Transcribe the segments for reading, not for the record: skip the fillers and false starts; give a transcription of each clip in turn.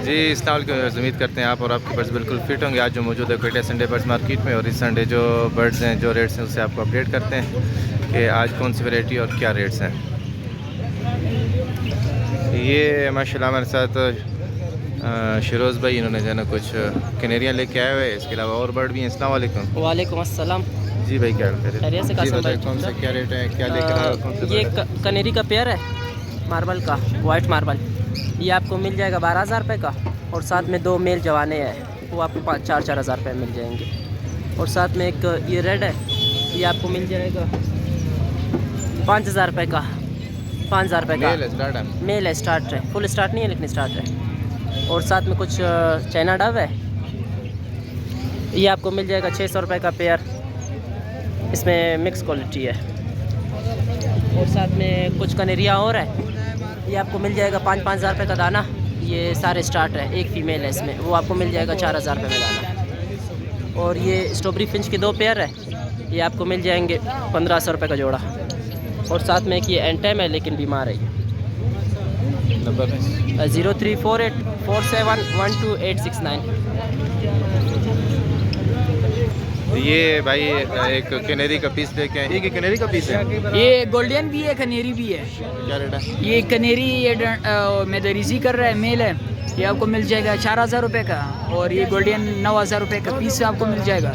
जी अस्सलाम वालेकुम। उम्मीद करते हैं आप और आपके बर्ड्स बिल्कुल फिट होंगे। आज जो मौजूद है कोयटा संडे बर्ड्स मार्केट में, और इस संडे जो बर्ड्स हैं, जो रेट्स हैं, उससे आपको अपडेट करते हैं कि आज कौन सी वैरायटी और क्या रेट्स हैं। ये माशाल्लाह हमारे साथ शिरोज़ भाई, इन्होंने जो है ना कुछ कनेरियाँ लेके आए हुए हैं। इसके अलावा और बर्ड भी हैं। अस्सलाम वालेकुम। वालेकुम अस्सलाम। जी भाई, क्या खैरियत से कासिम भाई? कौन सा क्या रेट है, क्या लेकर आए हो, कौन से ये bird? कनेरी का पेयर है, मार्बल का, वाइट मार्बल। ये आपको मिल जाएगा 12,000 रुपये का, और साथ में 2 मेल जवाने हैं, वो आपको 4-4 हज़ार रुपये मिल जाएंगे। और साथ में एक ये रेड है, ये आपको मिल जाएगा 5,000 रुपये का, 5,000 रुपये का। मेल है, स्टार्ट है, फुल स्टार्ट नहीं है लेकिन स्टार्ट है। और साथ में कुछ चाइना डव है, ये आपको मिल जाएगा 600 रुपये का पेयर। इसमें मिक्स क्वालिटी है। और साथ में कुछ कनेरिया और है, ये आपको मिल जाएगा 5-5 हज़ार रुपये का दाना। ये सारे स्टार्ट है, एक फ़ीमेल है इसमें, वो आपको मिल जाएगा 4,000 रुपये में दाना। और ये स्ट्रॉबेरी फिंच के 2 पेयर है, ये आपको मिल जाएंगे 1,500 रुपये का जोड़ा। और साथ में एक ये एंटेम है लेकिन बीमार है। नंबर 0348471289। ये भाई एक कैनेरी का पीस लेके आए। ये कैनेरी का पीस है, ये गोल्डन भी है, कनेरी भी है। क्या रेट है? ये कनेरी मेदरीसी कर रहा है, मेल है, ये आपको मिल जाएगा 4,000 रुपये का। और ये गोल्डन 9,000 रुपये का पीस आपको मिल जाएगा।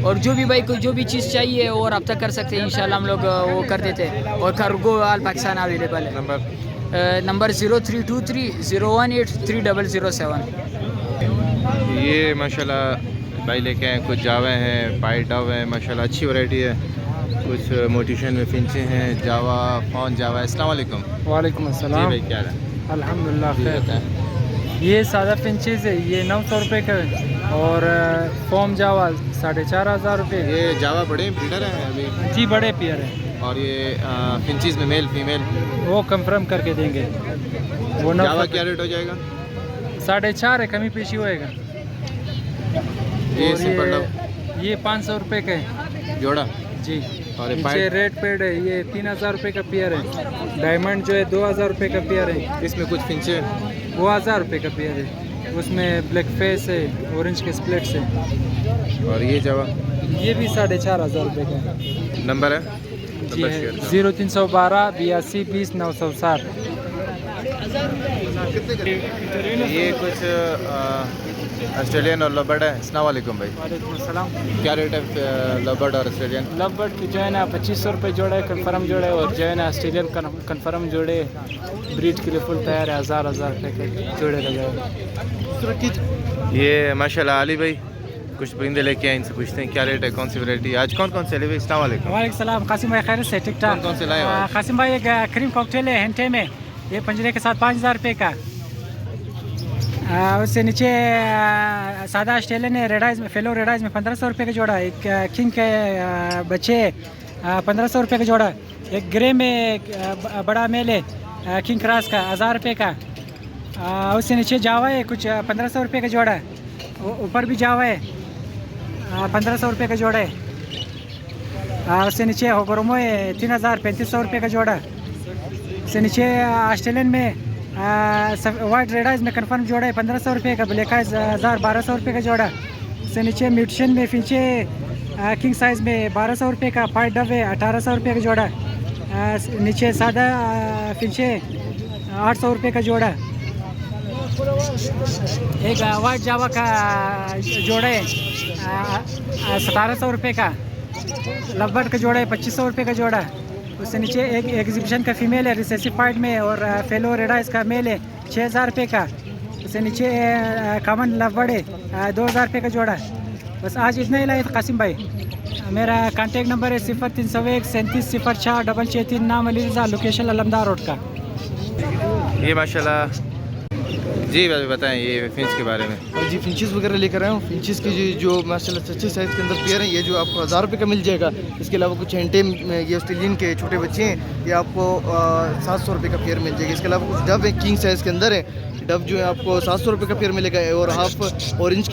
और जो भी भाई को जो भी चीज़ चाहिए और अब तक कर सकते हैं, इंशाल्लाह हम लोग वो कर देते हैं। और कार्गो आल पाकिस्तान अवेलेबल है। नंबर 0323018307। ये माशाल्लाह भाई लेके आए कुछ जावा हैं, पाइट डव हैं, माशाल्लाह अच्छी वैरायटी है। कुछ मोटिशन में फिंचे हैं, जावा फॉन जावा। अस्सलाम वालेकुम। वालेकुम जी अस्सलाम। भाई, क्या है? अल्हम्दुलिल्लाह जी खैर। बताएं। ये सादा फिंचेस है, ये 900 रुपये का है। और फॉर्म जावा 4,500 रुपये। ये जावा बड़े ब्रीडर हैं अभी? जी बड़े पेयर है। और ये फिंचीज में मेल फीमेल वो कंफर्म करके देंगे। वो जावा क्या रेट हो जाएगा? 4,500 है, कमी पेशी होएगा। ये और सिंपल डव ये 500 रुपये का है जोड़ा। जी। और नीचे रेड पेड है, ये 3,000 रुपये का पेयर है। डायमंड जो है 2,000 रुपये का पेयर है। इसमें कुछ फिंचे वो 1,000 रुपये का पेयर है। उसमें ब्लैक फेस है, ऑरेंज के स्प्लिट्स है। और ये जावा ये भी 4,500 रुपये का है। नंबर है? जी नंबर है शेयर 0312 82 20 907। ये कुछ ऑस्ट्रेलियन और लबर्ड है। अस्सलाम वालेकुम भाई, वालेकुम अस्सलाम। क्या रेट है लबर्ड और ऑस्ट्रेलियन? लवबर्ड की जो है ना 2,500 रुपये जोड़ा है, कन्फर्म जोड़ा है। और जो है ना ऑस्ट्रेलियन कन्फर्म जोड़े ब्रीड के लिए फुल तैयार है, 1,000 रुपये के जोड़े लगाएगा। ये माशाल्लाह अली भाई कुछ परिंदे लेके आए, इनसे पूछते हैं क्या रेट है, कौन सी वैरायटी आज कौन कौन से ले भाई? अस्सलाम वालेकुम। वालेकुम सलाम। कासिम भाई खैर से? ठीक ठाक। कौन से लाए हो आज? कासिम भाई एक क्रीम कॉकटेल है हेंटे में, ये पंजरे के साथ 5,000 रुपये का। उससे नीचे सादा ऑस्ट्रेलियन है, रेडाइज में, फेलो रेडाइज में 1,500 रुपये का जोड़ा। एक किंग के बच्चे 1,500 रुपये का जोड़ा। एक ग्रे में बड़ा मेल है किंग क्रॉस का 1,000 रुपये का। उससे नीचे जावा है कुछ 1,500 रुपये का जोड़ा। ऊपर भी जावा है 1,500 रुपये का जोड़ा है। उससे नीचे होगरोमो है 3,000-3,500 रुपये का जोड़ा। उससे नीचे ऑस्ट्रेलियन में वाइट रेडाइज में कन्फर्म जोड़ा है 1,500 रुपये का। ब्लैक आइज 1,000-1,200 रुपये का जोड़ा। उससे नीचे म्यूटेशन में फिंचे किंग साइज़ में 1,200 रुपये का। पाइट डव है 1,800 रुपये का जोड़ा। नीचे सादा फिंचे 800 रुपये का जोड़ा। एक वाइट जावा का जोड़ा है 1,700 रुपये का। लवबर्ड का जोड़ा है 2,500 रुपये का जोड़ा। उससे नीचे एक एग्जीबिशन का फीमेल है रिसेसिव पार्ट में, और फेलो रेडाइज का मेल है 6,000 रुपये का। उससे नीचे कॉमन लवबर्ड है 2,000 रुपये का जोड़ा। बस आज इतना ही लाए कासिम भाई। मेरा कांटेक्ट नंबर है 0301 37 04 663। नाम अली रज़ा, लोकेशन अलमदार रोड का। ये माशाल्लाह जी भाई बताएं ये फिंच के बारे में। और जी फिंचेस वगैरह लेकर आया हूँ। फिंचेस की जो माशाल्लाह अच्छे साइज़ के अंदर पेयर हैं, ये जो आपको 1,000 रुपये का मिल जाएगा। इसके अलावा कुछ हेंटे ये ऑस्ट्रेलियन के छोटे बच्चे हैं, ये आपको 700 रुपये का पेयर मिल जाएगा। इसके अलावा कुछ डब है किंग साइज़ के अंदर है, डव जो है आपको 700 रुपये का पेयर मिलेगा, और हाफ ऑरेंज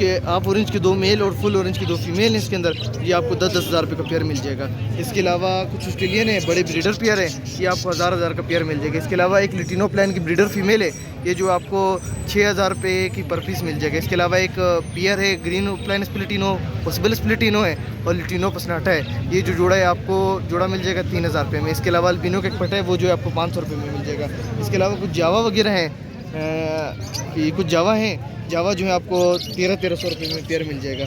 के 2 मेल और फुल ऑरेंज की 2 फीमेल हैं इसके अंदर, ये आपको 10-10 हज़ार रुपये का पेयर मिल जाएगा। इसके अलावा कुछ ऑस्ट्रेलियन है, बड़े ब्रीडर पेयर हैं, ये आपको 1000 का पेयर मिल जाएगा। इसके अलावा एक लिटिनो प्लान की ब्रीडर फीमेल है, ये जो आपको 6000 रुपये की पर पीस मिल जाएगा। इसके अलावा एक पेयर है ग्रीन प्लान स्प्लिटिनो, पॉसिबल स्प्लिटिनो है और लिटिनो पसनाटा है, ये जो जोड़ा है आपको जोड़ा मिल जाएगा 3000 रुपये में। इसके अलावा अल्बिनो का एक पटा है, वो जो है आपको 500 रुपये में मिल जाएगा। इसके अलावा कुछ जावा वगैरह हैं, कुछ जावा हैं, जावा जो है आपको 1300 रुपये में पेयर मिल जाएगा।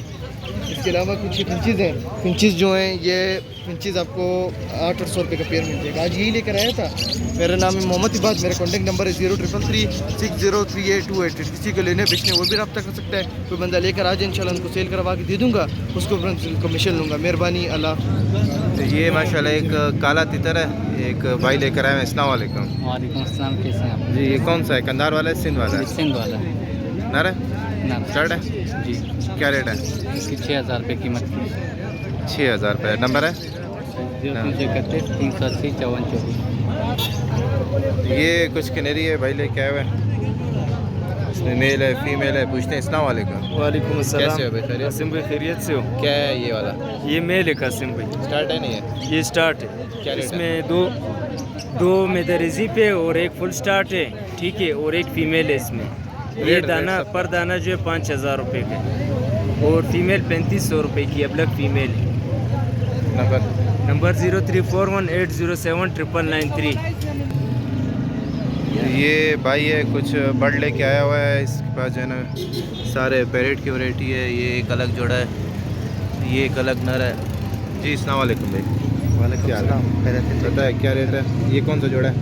इसके अलावा कुछ फिंचेज़ हैं, फिंचेज़ जो हैं ये फिंचेज़ आपको 800 रुपये का पेयर मिल जाएगा। आज यही लेकर आया था। मेरा नाम है मोहम्मद इबाद, मेरा कॉन्टैक्ट नंबर है 0333603888। किसी को लेने बेचने वो भी रब्ता कर सकता है। कोई बंदा लेकर आ जाए, इंशाल्लाह उनको सेल करवा के दे दूँगा, उसको कमीशन लूँगा। मेहरबानी अल्लाह। तो ये माशाल्लाह एक काला तितर है, एक भाई लेकर आए हैं। अस्सलाम वालेकुम। वालेकुम अस्सलाम, कैसे हैं आप? जी ये कौन सा है, कंधार वाला है सिंध वाला है? सिंध वाला नर है, ना स्टार्ट है जी, क्या रेट है? इसकी 6000 रुपये कीमत की। 6000 रुपये। नंबर है 0331 380 5424। ये कुछ किनेरी है भाई लेके आए हुए हैं, इसमें मेल है फीमेल है, पूछते हैं। अस्सलाम वालेकुम। वालेकुम अस्सलाम। कैसे हो भाई, खैरियत? कासिम भाई खैरियत से हो? क्या है ये वाला? ये मेल है कासिम भाई, स्टार्ट है नहीं है? ये स्टार्ट है। क्या रेट है? इसमें दो मेदरिजी पे और एक फुल स्टार्ट है, ठीक है, और एक फीमेल है इसमें। ये रेट दाना सब? पर दाना जो है 5000 रुपये का है, और फीमेल 3500 रुपये की अबलग फीमेल है। नंबर 0341807993। ये भाई है कुछ बर्ड लेके आया हुआ है, इसके पास जो है ना सारे पैरेट की वैरायटी है। ये एक अलग जोड़ा है, ये एक अलग नर है। जी अस्सलाम वालेकुम भाई। वालेकुम सलाम। पता है क्या रेट है? ये कौन सा जोड़ा है?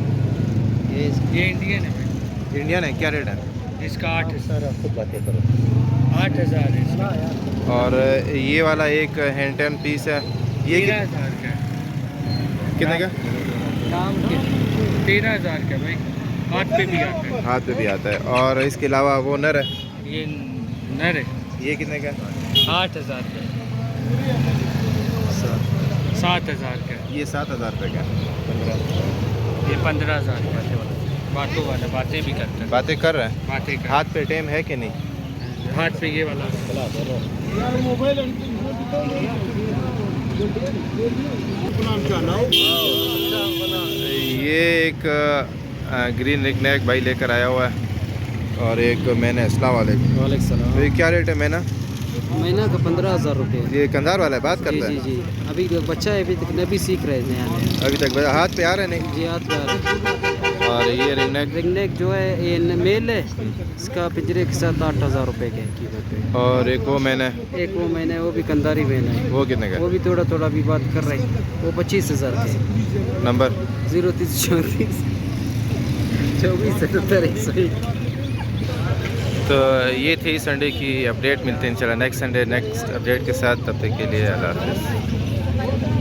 ये इंडियन है, इंडियन है, क्या रेट है? इसका 8000 है। और ये वाला एक हैंड टेम पीस है, ये 13000 का है। कितने का? 13000 का भाई, हाथ पे भी आता है। हाथ पे भी आता है। और इसके अलावा वो नर है, ये नर है, ये कितने का? 8000 का, 7000 का, ये 7000 रुपये का। ये 15000 का है। बातों वाला बातें भी करता है, बातें कर रहे हैं, बातें कर हाथ पे टेम है कि नहीं? हाथ पे ये वाला। ये एक ग्रीन रिकनेक भाई लेकर आया हुआ है, और एक मैंने। अस्सलाम वालेकुम। वालेकुम सलाम। तो ये क्या रेट है मैना? महीना का 15000 रुपये। ये कंधार वाला है, बात जी करता जी है? जी, अभी बच्चा है, अभी तक नबी सीख रहे हैं नया। अभी तक हाथ पे आ रहे नहीं? जी हाथ का। और ये रिकनेक रिंगनेक जो है ये मेल है, इसका पिंजरे के साथ 8000 रुपये का कीमत है। और एक वो मैंने, एक वो मैंने, वो भी कंधारी मैन है, वो कितने का? वो भी थोड़ा थोड़ा भी बात कर रहे हैं, वो 25000 के। नंबर 0334 2477 तो ये थी संडे की अपडेट। मिलते हैं इंशाल्लाह नेक्स्ट संडे नेक्स्ट अपडेट के साथ। तब तक के लिए अल्लाह हाफ़िज़।